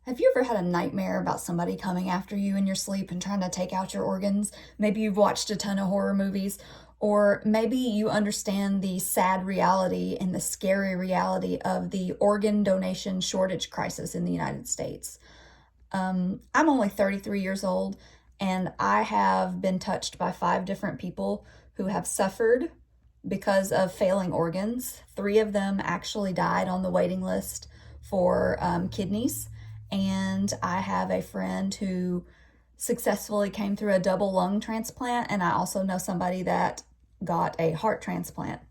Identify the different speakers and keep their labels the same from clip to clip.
Speaker 1: Have you ever had a nightmare about somebody coming after you in your sleep and trying to take out your organs? Maybe you've watched a ton of horror movies, or maybe you understand the sad reality and the scary reality of the organ donation shortage crisis in the United States. I'm only 33 years old, and I have been touched by 5 different people who have suffered because of failing organs. 3 of them actually died on the waiting list for kidneys. And I have a friend who successfully came through a double lung transplant, and I also know somebody that got a heart transplant.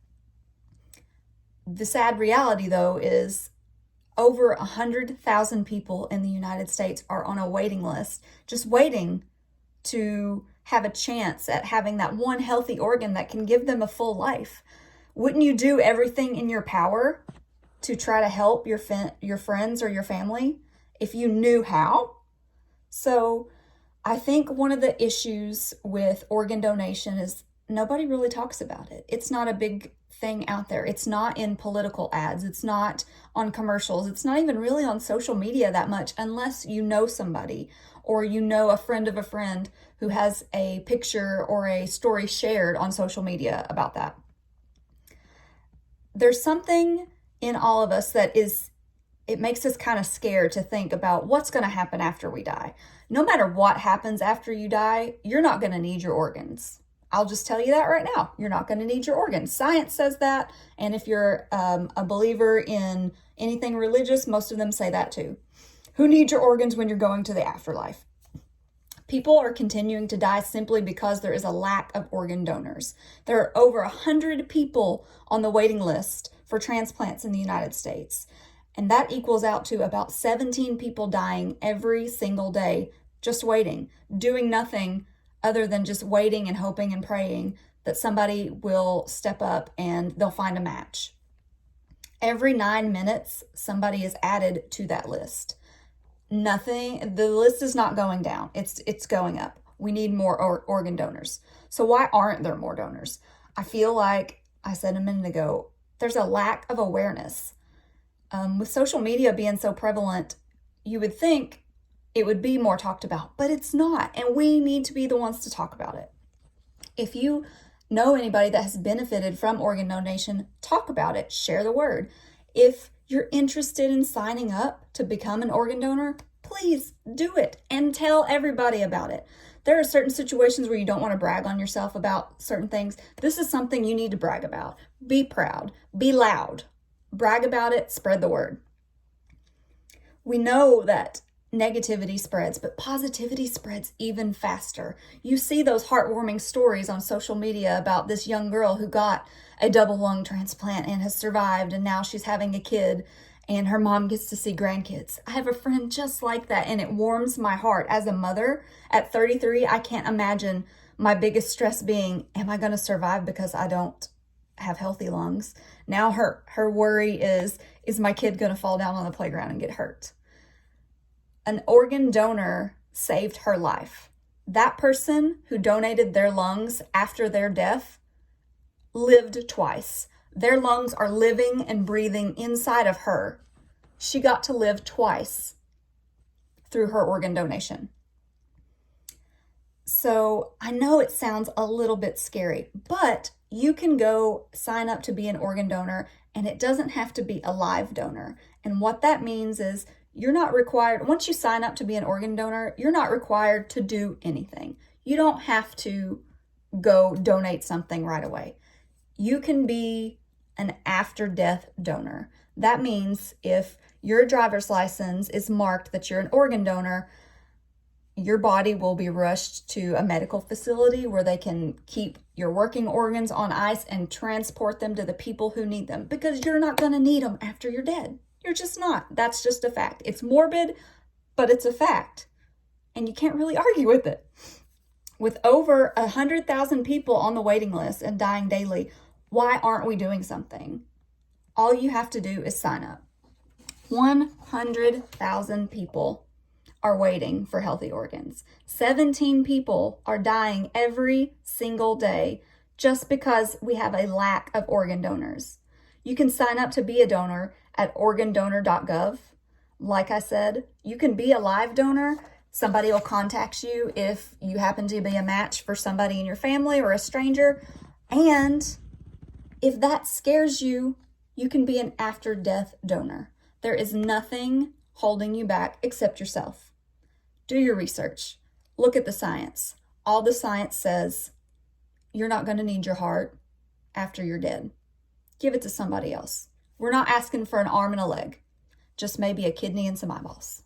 Speaker 1: The sad reality, though, is over 100,000 people in the United States are on a waiting list, just waiting to have a chance at having that one healthy organ that can give them a full life. Wouldn't you do everything in your power to try to help your friends or your family if you knew how? So I think one of the issues with organ donation is nobody really talks about it. It's not a big thing out there. It's not in political ads. It's not on commercials. It's not even really on social media that much unless you know somebody or you know a friend of a friend who has a picture or a story shared on social media about that. There's something in all of us it makes us kind of scared to think about what's going to happen after we die. No matter what happens after you die, you're not going to need your organs. I'll just tell you that right now. You're not going to need your organs. Science says that. And if you're a believer in anything religious, most of them say that too. Who needs your organs when you're going to the afterlife? People are continuing to die simply because there is a lack of organ donors. There are over 100 people on the waiting list for transplants in the United States. And that equals out to about 17 people dying every single day, just waiting, doing nothing other than just waiting and hoping and praying that somebody will step up and they'll find a match. Every 9 minutes, somebody is added to that list. The list is not going down. It's going up. We need more organ donors. So why aren't there more donors? I feel like I said a minute ago, there's a lack of awareness. With social media being so prevalent, you would think it would be more talked about, but it's not. And we need to be the ones to talk about it. If you know anybody that has benefited from organ donation, talk about it, share the word. If you're interested in signing up to become an organ donor, please do it and tell everybody about it. There are certain situations where you don't want to brag on yourself about certain things. This is something you need to brag about. Be proud, be loud, brag about it, spread the word. We know that negativity spreads, but positivity spreads even faster. You see those heartwarming stories on social media about this young girl who got a double lung transplant and has survived, and now she's having a kid and her mom gets to see grandkids. I have a friend just like that, and it warms my heart. As a mother at 33, I can't imagine my biggest stress being, am I going to survive because I don't have healthy lungs? Now her worry is my kid going to fall down on the playground and get hurt? An organ donor saved her life. That person who donated their lungs after their death lived twice. Their lungs are living and breathing inside of her. She got to live twice through her organ donation. So I know it sounds a little bit scary, but you can go sign up to be an organ donor, and it doesn't have to be a live donor. And what that means is you're not required, once you sign up to be an organ donor, you're not required to do anything. You don't have to go donate something right away. You can be an after-death donor. That means if your driver's license is marked that you're an organ donor, your body will be rushed to a medical facility where they can keep your working organs on ice and transport them to the people who need them, because you're not going to need them after you're dead. You're just not. That's just a fact. It's morbid, but it's a fact. And you can't really argue with it. With over 100,000 people on the waiting list and dying daily, why aren't we doing something? All you have to do is sign up. 100,000 people are waiting for healthy organs. 17 people are dying every single day just because we have a lack of organ donors. You can sign up to be a donor at organdonor.gov. Like I said, you can be a live donor. Somebody will contact you if you happen to be a match for somebody in your family or a stranger. And if that scares you, you can be an after-death donor. There is nothing holding you back except yourself. Do your research. Look at the science. All the science says you're not going to need your heart after you're dead. Give it to somebody else. We're not asking for an arm and a leg, just maybe a kidney and some eyeballs.